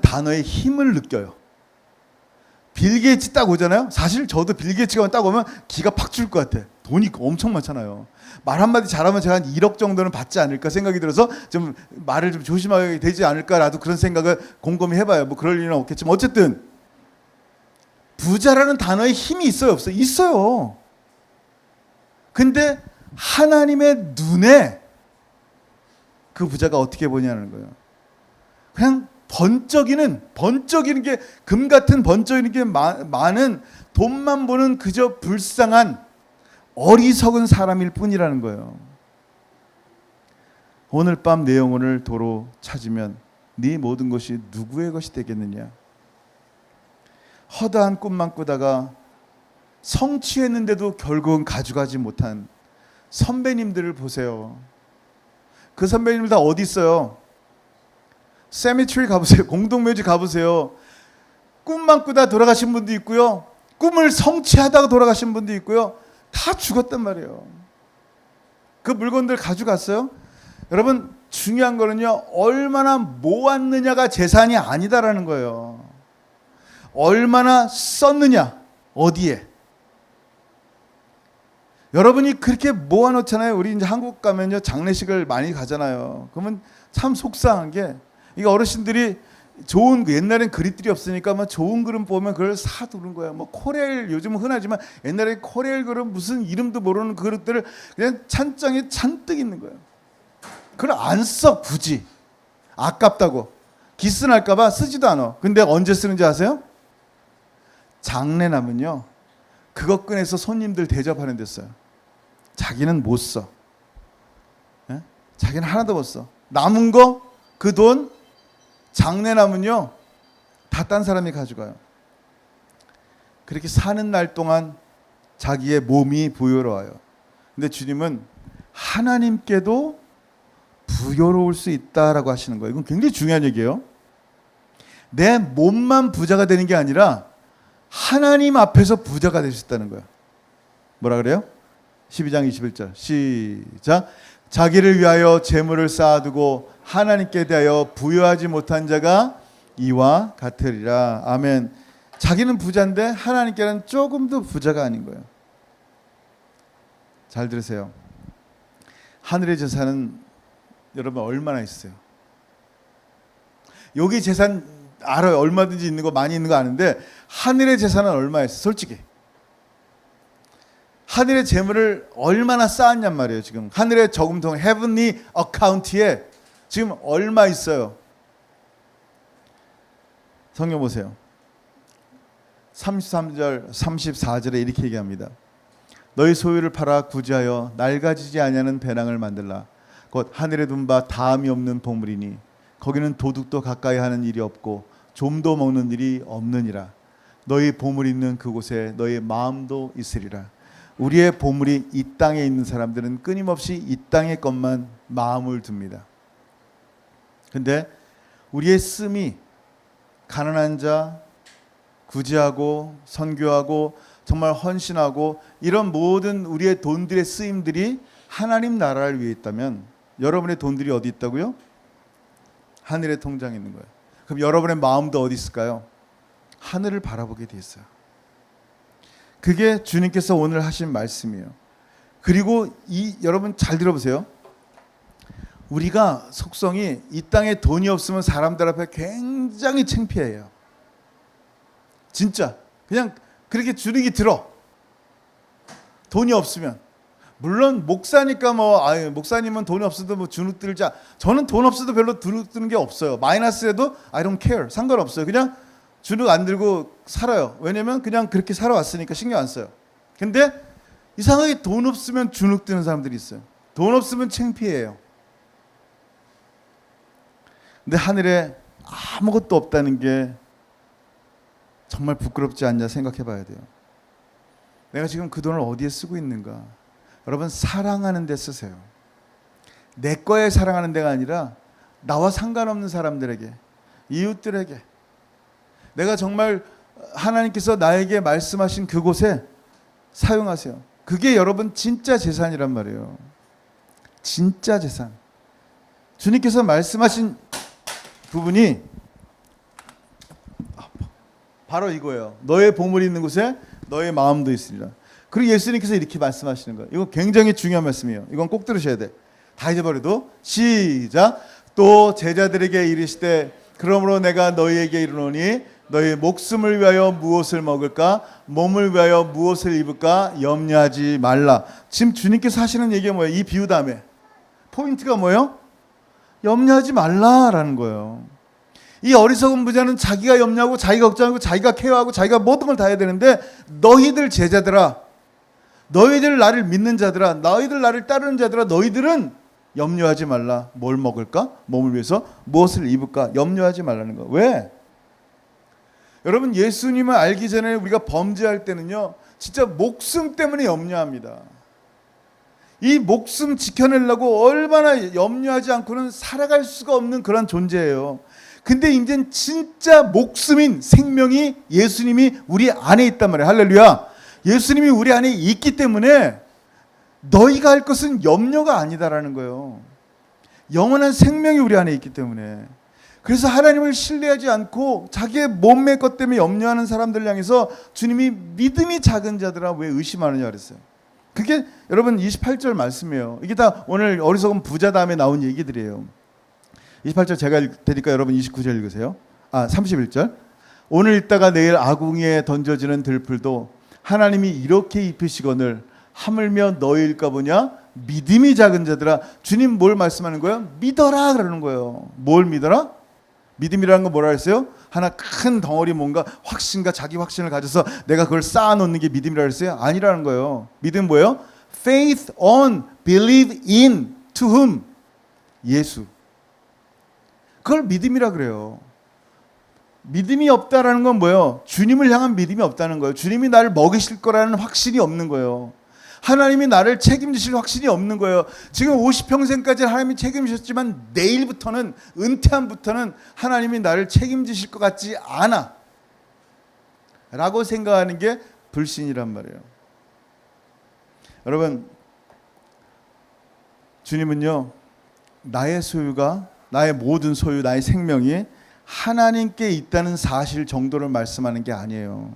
단어의 힘을 느껴요. 빌 게이츠 딱 오잖아요. 사실 저도 빌 게이츠가 딱 오면 기가 팍 줄 것 같아. 돈이 엄청 많잖아요. 말 한마디 잘하면 제가 한 1억 정도는 받지 않을까 생각이 들어서 좀 말을 좀 조심하게 되지 않을까라도 그런 생각을 곰곰이 해봐요. 뭐 그럴 일은 없겠지만 어쨌든 부자라는 단어에 힘이 있어요, 없어요? 있어요. 근데 하나님의 눈에 그 부자가 어떻게 보냐는 거예요. 그냥 번쩍이는 게, 금 같은 번쩍이는 게 많은 돈만 보는 그저 불쌍한 어리석은 사람일 뿐이라는 거예요. 오늘 밤 내 영혼을 도로 찾으면 네 모든 것이 누구의 것이 되겠느냐. 허다한 꿈만 꾸다가 성취했는데도 결국은 가져가지 못한 선배님들을 보세요. 그 선배님들 다 어디 있어요? 세미트리 가보세요. 공동묘지 가보세요. 꿈만 꾸다 돌아가신 분도 있고요, 꿈을 성취하다가 돌아가신 분도 있고요. 다 죽었단 말이에요. 그 물건들 가져갔어요? 여러분, 중요한 거는요, 얼마나 모았느냐가 재산이 아니다라는 거예요. 얼마나 썼느냐, 어디에. 여러분이 그렇게 모아놓잖아요. 우리 이제 한국 가면요, 장례식을 많이 가잖아요. 그러면 참 속상한 게, 이게 어르신들이 좋은, 옛날엔 그릇들이 없으니까 뭐 좋은 그릇 보면 그걸 사두는 거야. 뭐 코렐, 요즘은 흔하지만 옛날에 코렐 그릇, 무슨 이름도 모르는 그릇들을 그냥 찬장에 잔뜩 있는 거예요. 그걸 안 써, 굳이. 아깝다고. 기스 날까봐 쓰지도 않아. 근데 언제 쓰는지 아세요? 장례 나면요, 그거 꺼내서 손님들 대접하는 데 써요. 자기는 못 써. 예? 자기는 하나도 못 써. 남은 거, 그 돈, 장례 나면요, 다 딴 사람이 가져가요. 그렇게 사는 날 동안 자기의 몸이 부여로워요. 근데 주님은 하나님께도 부여로울 수 있다라고 하시는 거예요. 이건 굉장히 중요한 얘기예요. 내 몸만 부자가 되는 게 아니라 하나님 앞에서 부자가 될 수 있다는 거예요. 뭐라 그래요? 12장 21절 시작. 자기를 위하여 재물을 쌓아두고 하나님께 대하여 부여하지 못한 자가 이와 같으리라. 아멘. 자기는 부자인데 하나님께는 조금도 부자가 아닌 거예요. 잘 들으세요. 하늘의 재산은 여러분 얼마나 있어요? 여기 재산 알아요. 얼마든지 있는 거, 많이 있는 거 아는데 하늘의 재산은 얼마 있어요? 솔직히. 하늘의 재물을 얼마나 쌓았냔 말이에요. 지금 하늘의 저금통 헤븐리 어카운트에 지금 얼마 있어요? 성경 보세요. 33절 34절에 이렇게 얘기합니다. 너희 소유를 팔아 구제하여 낡아지지 아니하는 배낭을 만들라. 곧 하늘에 둔 바 다함이 없는 보물이니 거기는 도둑도 가까이 하는 일이 없고 좀도 먹는 일이 없느니라. 너희 보물이 있는 그곳에 너희 마음도 있으리라. 우리의 보물이 이 땅에 있는 사람들은 끊임없이 이 땅의 것만 마음을 둡니다. 근데 우리의 씀이 가난한 자, 구제하고 선교하고 정말 헌신하고 이런 모든 우리의 돈들의 쓰임들이 하나님 나라를 위해 있다면 여러분의 돈들이 어디 있다고요? 하늘의 통장에 있는 거예요. 그럼 여러분의 마음도 어디 있을까요? 하늘을 바라보게 돼 있어요. 그게 주님께서 오늘 하신 말씀이에요. 그리고 여러분 잘 들어보세요. 우리가 속성이 이 땅에 돈이 없으면 사람들 앞에 굉장히 창피해요. 진짜 그냥 그렇게 주눅이 들어. 돈이 없으면. 물론 목사니까 목사님은 돈이 없어도 주눅 들자. 저는 돈 없어도 별로 주눅 드는 게 없어요. 마이너스라도 I don't care. 상관없어요. 그냥 주눅 안 들고 살아요. 왜냐면 그냥 그렇게 살아왔으니까 신경 안 써요. 근데 이상하게 돈 없으면 주눅 드는 사람들이 있어요. 돈 없으면 창피해요. 근데 하늘에 아무것도 없다는 게 정말 부끄럽지 않냐 생각해 봐야 돼요. 내가 지금 그 돈을 어디에 쓰고 있는가? 여러분, 사랑하는 데 쓰세요. 내 거에 사랑하는 데가 아니라 나와 상관없는 사람들에게. 이웃들에게 내가 정말 하나님께서 나에게 말씀하신 그곳에 사용하세요. 그게 여러분 진짜 재산이란 말이에요. 진짜 재산. 주님께서 말씀하신 부분이 바로 이거예요. 너의 보물이 있는 곳에 너의 마음도 있으리라. 그리고 예수님께서 이렇게 말씀하시는 거예요. 이거 굉장히 중요한 말씀이에요. 이건 꼭 들으셔야 돼. 다 잊어버려도 시작. 또 제자들에게 이르시되 그러므로 내가 너희에게 이르노니 너희 목숨을 위하여 무엇을 먹을까 몸을 위하여 무엇을 입을까 염려하지 말라. 지금 주님께서 하시는 얘기가 뭐예요? 이 비유 다음에 포인트가 뭐예요? 염려하지 말라라는 거예요. 이 어리석은 부자는 자기가 염려하고 자기가 걱정하고 자기가 케어하고 자기가 모든 걸 다 해야 되는데 너희들 제자들아, 너희들 나를 믿는 자들아, 너희들 나를 따르는 자들아, 너희들은 염려하지 말라. 뭘 먹을까? 몸을 위해서 무엇을 입을까? 염려하지 말라는 거. 왜? 여러분 예수님을 알기 전에 우리가 범죄할 때는요 진짜 목숨 때문에 염려합니다. 이 목숨 지켜내려고 얼마나 염려하지 않고는 살아갈 수가 없는 그런 존재예요. 근데 이제는 진짜 목숨인 생명이 예수님이 우리 안에 있단 말이에요. 할렐루야. 예수님이 우리 안에 있기 때문에 너희가 할 것은 염려가 아니다라는 거예요. 영원한 생명이 우리 안에 있기 때문에. 그래서 하나님을 신뢰하지 않고 자기의 몸의 것 때문에 염려하는 사람들 향해서 주님이 믿음이 작은 자들아 왜 의심하느냐 그랬어요. 그게 여러분 28절 말씀이에요. 이게 다 오늘 어리석은 부자 다음에 나온 얘기들이에요. 28절 제가 읽을 테니까 여러분 29절 읽으세요. 31절. 오늘 읽다가 내일 아궁이에 던져지는 들풀도 하나님이 이렇게 입히시거늘 하물며 너희일까 보냐? 믿음이 작은 자들아. 주님 뭘 말씀하는 거예요? 믿어라 그러는 거예요. 뭘 믿어라? 믿음이라는 건 뭐라 했어요? 하나 큰 덩어리 뭔가 확신과 자기 확신을 가져서 내가 그걸 쌓아놓는 게 믿음이라 했어요? 아니라는 거예요. 믿음 뭐예요? Faith on, believe in, to whom? 예수. 그걸 믿음이라 그래요. 믿음이 없다라는 건 뭐예요? 주님을 향한 믿음이 없다는 거예요. 주님이 나를 먹이실 거라는 확신이 없는 거예요. 하나님이 나를 책임지실 확신이 없는 거예요. 지금 50평생까지 하나님이 책임지셨지만 내일부터는 은퇴함부터는 하나님이 나를 책임지실 것 같지 않아 라고 생각하는 게 불신이란 말이에요. 여러분 주님은요 나의 소유가 나의 모든 소유 나의 생명이 하나님께 있다는 사실 정도를 말씀하는 게 아니에요.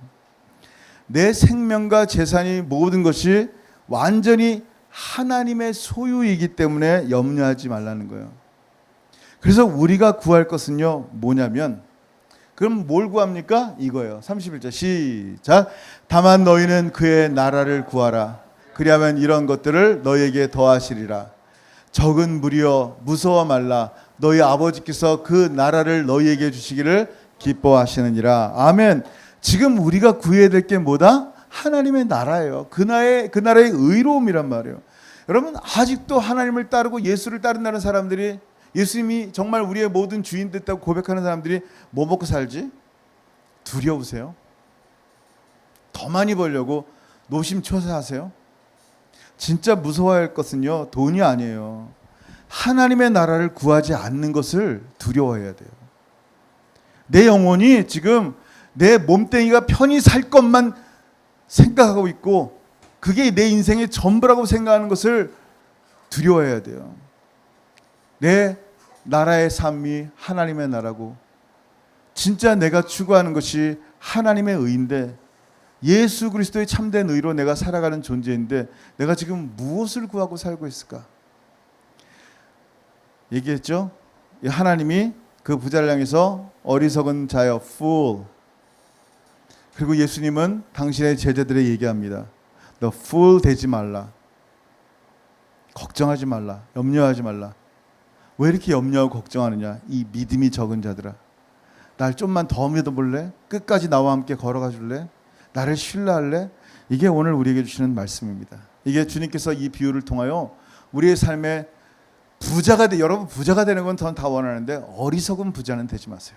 내 생명과 재산이 모든 것이 완전히 하나님의 소유이기 때문에 염려하지 말라는 거예요. 그래서 우리가 구할 것은요 뭐냐면 그럼 뭘 구합니까? 이거예요. 31절 시작. 다만 너희는 그의 나라를 구하라. 그리하면 이런 것들을 너희에게 더하시리라. 적은 무리여 무서워 말라. 너희 아버지께서 그 나라를 너희에게 주시기를 기뻐하시느니라. 아멘. 지금 우리가 구해야 될 게 뭐다? 하나님의 나라예요. 그 나라의 의로움이란 말이에요. 여러분 아직도 하나님을 따르고 예수를 따른다는 사람들이 예수님이 정말 우리의 모든 주인 됐다고 고백하는 사람들이 뭐 먹고 살지? 두려우세요? 더 많이 벌려고 노심초사하세요? 진짜 무서워할 것은요 돈이 아니에요. 하나님의 나라를 구하지 않는 것을 두려워해야 돼요. 내 영혼이 지금 내 몸뚱이가 편히 살 것만 생각하고 있고 그게 내 인생의 전부라고 생각하는 것을 두려워해야 돼요. 내 나라의 삶이 하나님의 나라고 진짜 내가 추구하는 것이 하나님의 의인데 예수 그리스도의 참된 의로 내가 살아가는 존재인데 내가 지금 무엇을 구하고 살고 있을까? 얘기했죠? 하나님이 그 부자를 향해서 어리석은 자여 fool. 그리고 예수님은 당신의 제자들에게 얘기합니다. 너 fool 되지 말라. 걱정하지 말라. 염려하지 말라. 왜 이렇게 염려하고 걱정하느냐? 이 믿음이 적은 자들아. 날 좀만 더 믿어볼래? 끝까지 나와 함께 걸어가 줄래? 나를 신뢰할래? 이게 오늘 우리에게 주시는 말씀입니다. 이게 주님께서 이 비유를 통하여 우리의 삶에 여러분 부자가 되는 건 전 다 원하는데 어리석은 부자는 되지 마세요.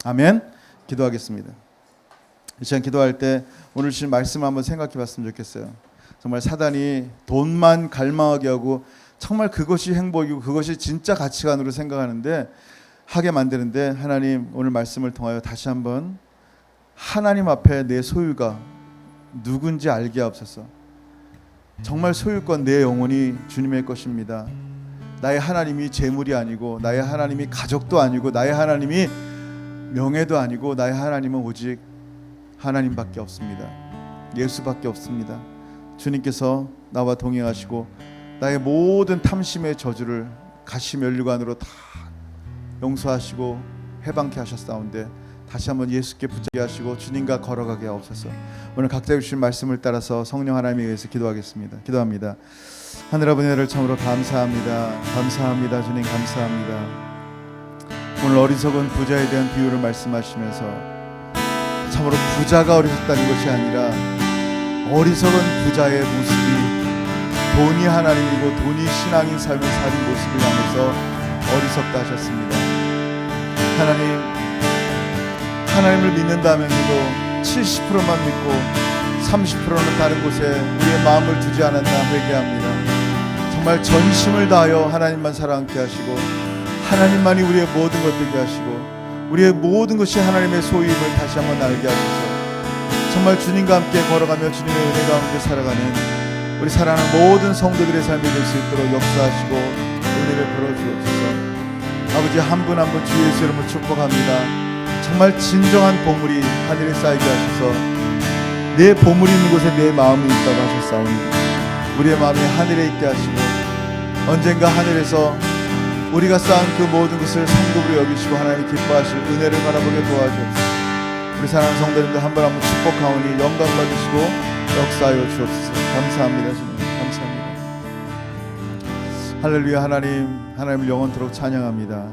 아멘. 기도하겠습니다. 이 시간 기도할 때 오늘 주신 말씀을 한번 생각해 봤으면 좋겠어요. 정말 사단이 돈만 갈망하게 하고 정말 그것이 행복이고 그것이 진짜 가치관으로 생각하는데 하게 만드는데, 하나님 오늘 말씀을 통하여 다시 한번 하나님 앞에 내 소유가 누군지 알게 하옵소서. 정말 소유권 내 영혼이 주님의 것입니다. 나의 하나님이 재물이 아니고, 나의 하나님이 가족도 아니고, 나의 하나님이 명예도 아니고, 나의 하나님은 오직 하나님밖에 없습니다. 예수밖에 없습니다. 주님께서 나와 동행하시고 나의 모든 탐심의 저주를 가시면류관으로 다 용서하시고 해방케 하셨사온데, 다시 한번 예수께 붙잡게 하시고 주님과 걸어가게 하옵소서. 오늘 각자 주신 말씀을 따라서 성령 하나님에 의해서 기도합니다. 하늘 아버지, 은혜를 참으로 감사합니다. 감사합니다. 주님 감사합니다. 오늘 어리석은 부자에 대한 비유를 말씀하시면서 참으로 부자가 어리석다는 것이 아니라 어리석은 부자의 모습이 돈이 하나님이고 돈이 신앙인 삶을 사는 모습을 향해서 어리석다 하셨습니다. 하나님을 믿는다 하면서도 70%만 믿고 30%는 다른 곳에 우리의 마음을 두지 않았나 회개합니다. 정말 전심을 다하여 하나님만 사랑케 하시고, 하나님만이 우리의 모든 것 되게 하시고, 우리의 모든 것이 하나님의 소유임을 다시 한번 알게 하셔서 정말 주님과 함께 걸어가며 주님의 은혜 가운데 살아가는 우리 사랑하는 모든 성도들의 삶이 될 수 있도록 역사하시고 은혜를 베풀어 주옵소서. 아버지, 한 분 한 분 주 예수 이름으로 축복합니다. 정말 진정한 보물이 하늘에 쌓이게 하셔서 내 보물이 있는 곳에 내 마음이 있다고 하셨사오니 우리의 마음이 하늘에 있게 하시고, 언젠가 하늘에서 우리가 쌓은 그 모든 것을 상급으로 여기시고 하나님 기뻐하실 은혜를 바라보게 도와주옵소서. 우리 사랑하는 성도님들 한 분 한 분 축복하오니 영광 받으시고 역사하여 주옵소서. 감사합니다. 주님 감사합니다. 할렐루야. 하나님을 영원토록 찬양합니다.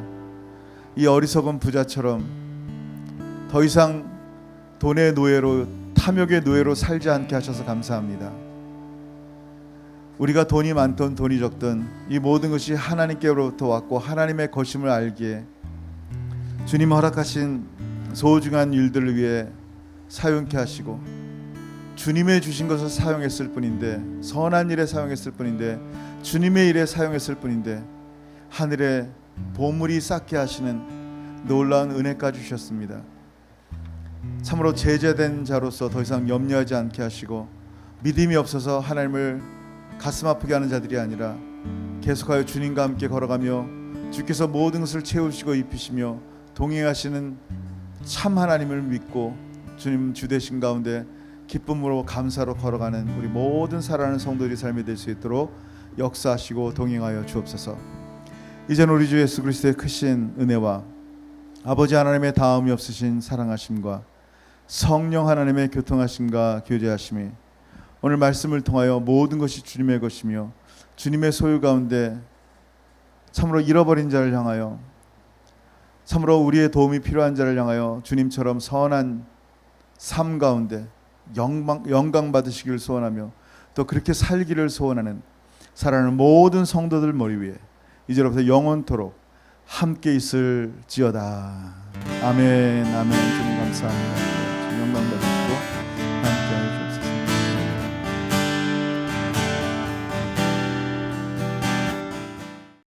이 어리석은 부자처럼 더 이상 돈의 노예로, 탐욕의 노예로 살지 않게 하셔서 감사합니다. 우리가 돈이 많든 돈이 적든 이 모든 것이 하나님께로부터 왔고 하나님의 것임을 알기에 주님 허락하신 소중한 일들을 위해 사용케 하시고, 주님의 주신 것을 사용했을 뿐인데, 선한 일에 사용했을 뿐인데, 주님의 일에 사용했을 뿐인데 하늘에 보물이 쌓게 하시는 놀라운 은혜까지 주셨습니다. 참으로 제재된 자로서 더 이상 염려하지 않게 하시고, 믿음이 없어서 하나님을 가슴 아프게 하는 자들이 아니라 계속하여 주님과 함께 걸어가며 주께서 모든 것을 채우시고 입히시며 동행하시는 참 하나님을 믿고 주님 주 되신 가운데 기쁨으로 감사로 걸어가는 우리 모든 사랑하는 성도들의 삶이 될 수 있도록 역사하시고 동행하여 주옵소서. 이제는 우리 주 예수 그리스도의 크신 은혜와 아버지 하나님의 다음이 없으신 사랑하심과 성령 하나님의 교통하심과 교제하심이 오늘 말씀을 통하여 모든 것이 주님의 것이며 주님의 소유 가운데 참으로 잃어버린 자를 향하여, 참으로 우리의 도움이 필요한 자를 향하여 주님처럼 선한 삶 가운데 영광 받으시기를 소원하며 또 그렇게 살기를 소원하는 사랑하는 모든 성도들 머리 위에 이제로부터 영원토록 함께 있을지어다. 아멘. 아멘. 주님 감사합니다. 주님 영광 받으시고